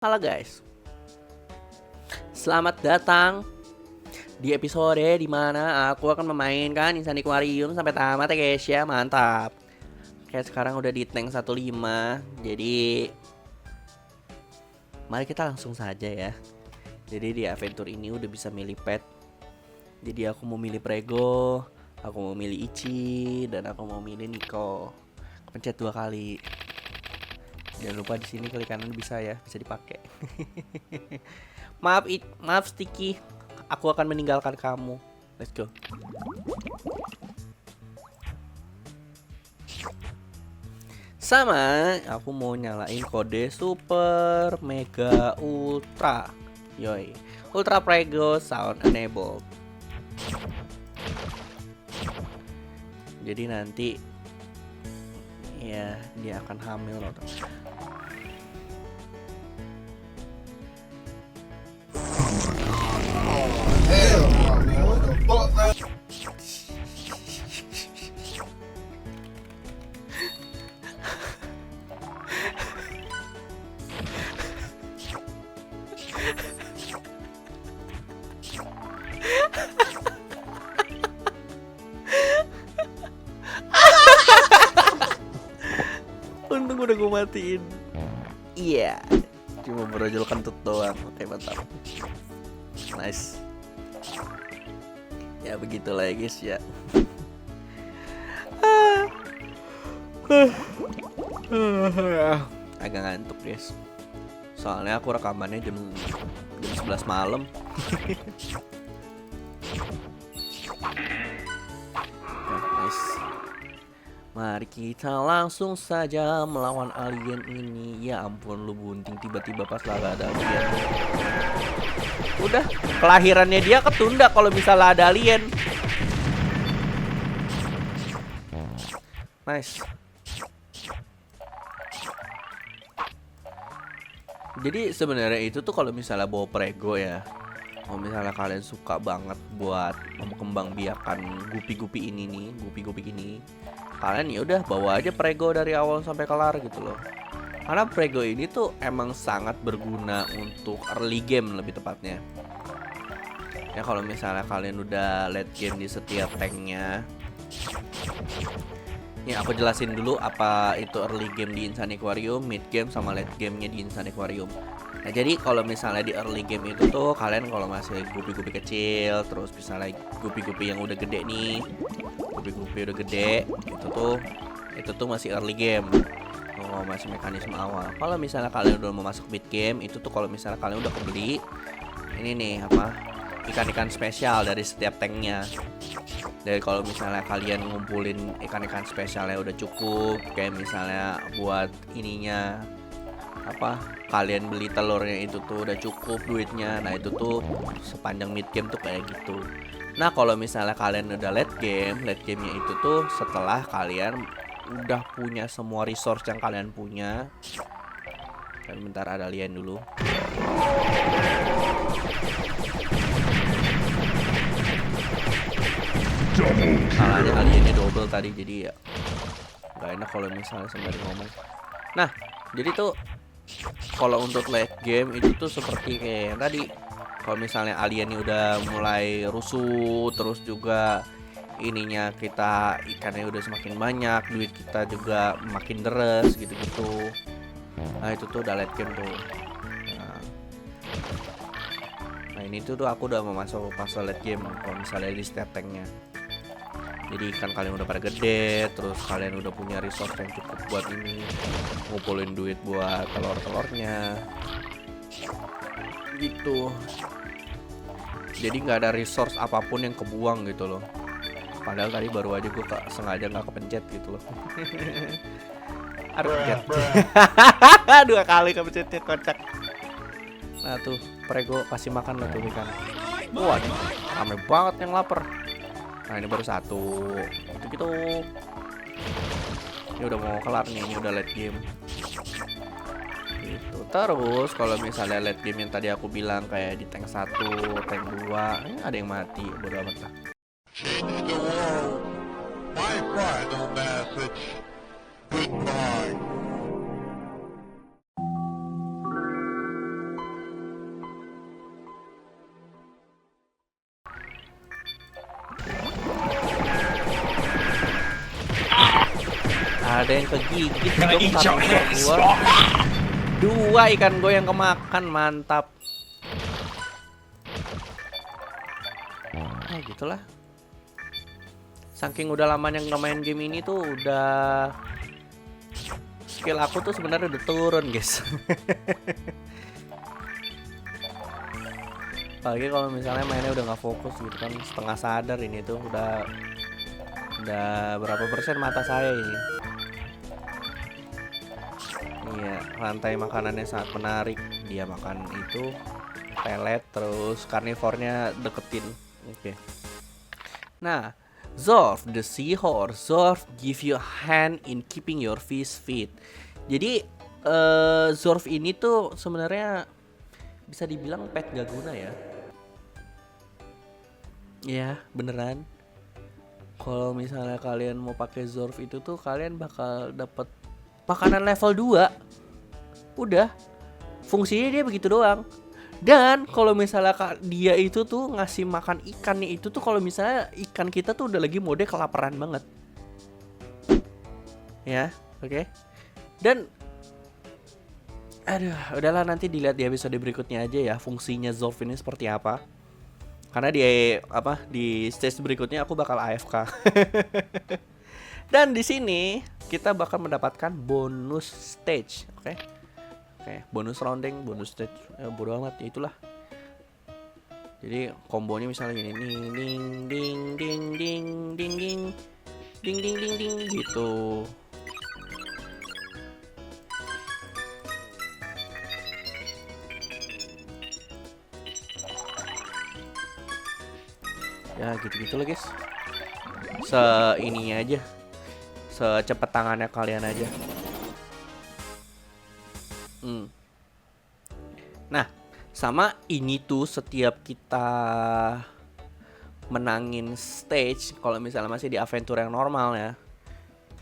Halo guys, selamat datang di episode dimana aku akan memainkan Insani Aquarium sampai tamat ya guys ya, mantap. Kayak sekarang udah di tank 15, jadi mari kita langsung saja ya. Jadi di adventure ini udah bisa milih pet. Jadi aku mau milih Prego, aku mau milih Ichi, dan aku mau milih Nico. Pencet 2 kali. Jangan lupa di sini klik kanan bisa ya, bisa dipakai. Maaf Sticky, aku akan meninggalkan kamu. Let's go. Sama, aku mau nyalain kode super mega ultra. Yoi, ultra prego sound enabled. Jadi nanti ya dia akan hamil loh. Untung udah gue matiin. Iya, cuma berojol kentut doang. Oke, mantap. Nice. Ya begitulah ya guys ya. Agak ngantuk guys. Soalnya aku rekamannya jam 11 malam. Nice. Mari kita langsung saja melawan alien ini. Ya ampun lu bunting, tiba-tiba pas lagi ada alien. Udah, kelahirannya dia ketunda kalau misalnya ada alien. Nice. Jadi sebenarnya itu tuh kalau misalnya bawa Prego ya, kalau misalnya kalian suka banget buat mengembangbiakan gupi-gupi ini nih, gupi-gupi ini, kalian ya udah bawa aja Prego dari awal sampai kelar gitu loh. Karena Prego ini tuh emang sangat berguna untuk early game lebih tepatnya. Ya kalau misalnya kalian udah late game di setiap tanknya. Nih aku jelasin dulu apa itu early game di Insani Aquarium, mid game sama late gamenya di Insani Aquarium. Nah jadi kalau misalnya di early game itu tuh kalian kalau masih gupi-gupi kecil, terus misalnya gupi-gupi yang udah gede nih, gupi-gupi udah gede, itu tuh masih early game. Oh, masih mekanisme awal. Kalau misalnya kalian udah mau masuk mid game, itu tuh kalau misalnya kalian udah kebeli ini nih apa? Ikan-ikan spesial dari setiap tanknya. Dari kalau misalnya kalian ngumpulin ikan-ikan spesialnya udah cukup, kayak misalnya buat ininya apa, kalian beli telurnya itu tuh udah cukup duitnya. Nah itu tuh sepanjang mid game tuh kayak gitu. Nah kalau misalnya kalian udah late gamenya itu tuh setelah kalian udah punya semua resource yang kalian punya. Dan bentar, ada alien dulu. Salahnya aliennya double tadi, jadi ya gak enak kalau misalnya sembari ngomong. Nah jadi tuh kalau untuk late game itu tuh seperti kayak yang tadi. Kalau misalnya aliennya udah mulai rusuh, terus juga ininya kita ikannya udah semakin banyak, duit kita juga makin deres gitu-gitu. Nah itu tuh udah late game tuh. Nah ini tuh aku udah mau masuk fase late game kalau misalnya di setiap tanknya. Jadi ikan kalian udah pada gede, terus kalian udah punya resource yang cukup buat ini, ngumpulin duit buat telur-telurnya gitu. Jadi nggak ada resource apapun yang kebuang gitu loh. Padahal tadi baru aja gue sengaja nggak kepencet gitu loh. Aduh, pencet. 2 kali kepencetnya, kocak. Nah tuh Prego kasih makan lah tuh ikan. Wah, rame banget yang lapar. Nah ini baru satu gitu-gitu. Ini udah mau kelar nih, ini udah late game gitu. Terus kalau misalnya late game yang tadi aku bilang kayak di tank 1, tank 2, ada yang mati, bodo amat lah. Change the world. My final message. Goodbye. ada yang kegigit dong karena gua. 2 ikan gue yang kemakan, mantap. Gitulah. Saking udah lamanya nggak main game ini tuh udah skill aku tuh sebenarnya udah turun, guys. Apalagi kalau misalnya mainnya udah nggak fokus gitu kan, setengah sadar ini tuh udah berapa persen mata saya ini. Iya, rantai makanannya sangat menarik. Dia makan itu pelet, terus karnivornya deketin. Oke. Nah, Zorf the seahorse. Zorf give you a hand in keeping your fish fit. Jadi Zorf ini tuh sebenarnya bisa dibilang pet gak guna ya. Ya, beneran. Kalau misalnya kalian mau pakai Zorf itu tuh kalian bakal dapat makanan level 2. Udah. Fungsinya dia begitu doang. Dan kalau misalnya dia itu tuh ngasih makan ikannya itu tuh kalau misalnya ikan kita tuh udah lagi mode kelaparan banget. Ya, oke. Dan aduh, udahlah nanti dilihat di episode berikutnya aja ya fungsinya Zorf ini seperti apa. Karena di stage berikutnya aku bakal AFK. Dan di sini kita bakal mendapatkan bonus stage, oke? Oke, bonus rounding, bonus stage, bodo amat, ya itulah. Jadi kombonya misalnya gini, ding ding ding ding ding ding ding ding ding ding ding gitu. Ya gitu-gitu lah guys. Ininya aja, secepat tangannya kalian aja. Nah, sama ini tuh setiap kita menangin stage, kalau misalnya masih di adventure yang normal ya.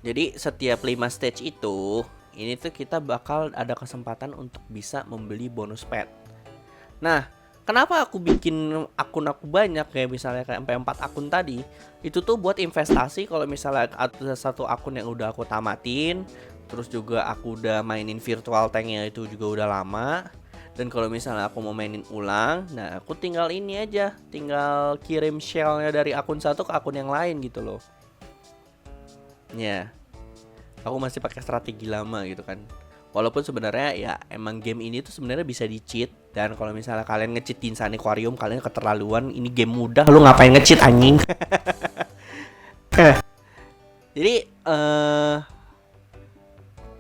Jadi setiap 5 stage itu, ini tuh kita bakal ada kesempatan untuk bisa membeli bonus pet. Nah, kenapa aku bikin akun aku banyak kayak misalnya kayak sampai 4 akun tadi? Itu tuh buat investasi kalau misalnya ada satu akun yang udah aku tamatin. Terus juga aku udah mainin virtual tanknya itu juga udah lama. Dan kalau misalnya aku mau mainin ulang, nah aku tinggal ini aja, tinggal kirim shellnya dari akun satu ke akun yang lain gitu loh. Ya, aku masih pakai strategi lama gitu kan. Walaupun sebenarnya ya emang game ini tuh sebenarnya bisa di-cheat. Dan kalau misalnya kalian nge-cheat di Insane Aquarium, kalian keterlaluan. Ini game mudah, lu ngapain nge-cheat anjing? Jadi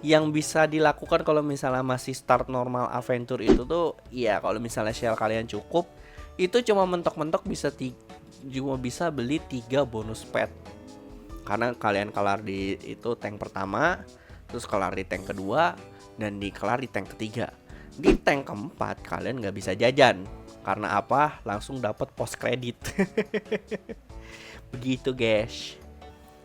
yang bisa dilakukan kalau misalnya masih start normal adventure itu tuh ya kalau misalnya shell kalian cukup, itu cuma mentok-mentok cuma bisa beli 3 bonus pet. Karena kalian kelar di itu tank pertama, terus kelar di tank kedua, dan kelar di tank ketiga. Di tank keempat kalian nggak bisa jajan. Karena apa? Langsung dapat post credit. Begitu guys.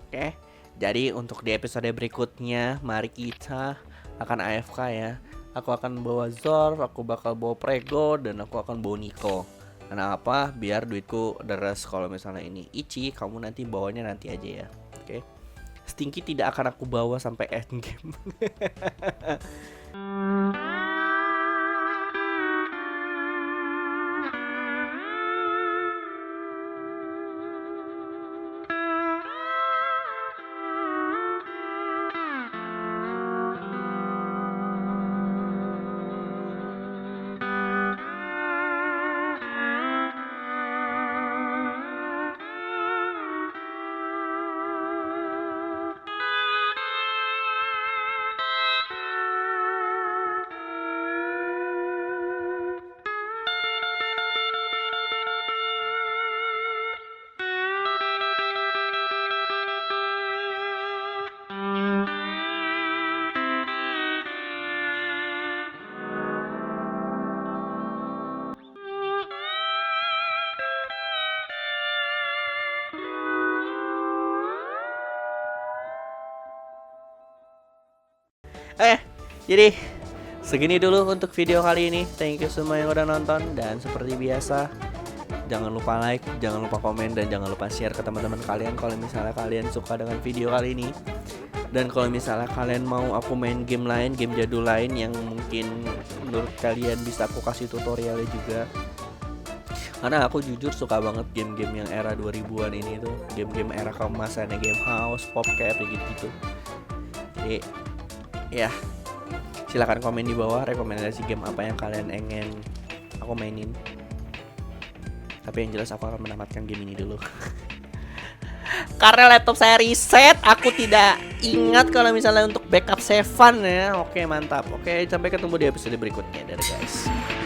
Oke. Jadi untuk di episode berikutnya, mari kita akan AFK ya. Aku akan bawa Zorf, aku bakal bawa Prego, dan aku akan bawa Nico. Kenapa? Biar duitku deres. Kalau misalnya ini Ichi, kamu nanti bawanya nanti aja ya. Oke. Stinky tidak akan aku bawa sampai end game. Jadi segini dulu untuk video kali ini. Thank you semua yang udah nonton. Dan seperti biasa, jangan lupa like, jangan lupa komen, dan jangan lupa share ke teman-teman kalian kalau misalnya kalian suka dengan video kali ini. Dan kalau misalnya kalian mau aku main game lain, game jadul lain yang mungkin menurut kalian bisa aku kasih tutorialnya juga. Karena aku jujur suka banget game-game yang era 2000-an ini tuh, game-game era keemasannya Game House, PopCap gitu-gitu. Jadi ya, silakan komen di bawah rekomendasi game apa yang kalian ingin aku mainin. Tapi yang jelas aku akan menamatkan game ini dulu. Karena laptop saya reset, aku tidak ingat kalau misalnya untuk backup save ya. Oke, mantap. Oke, sampai ketemu di episode berikutnya. Dadah guys.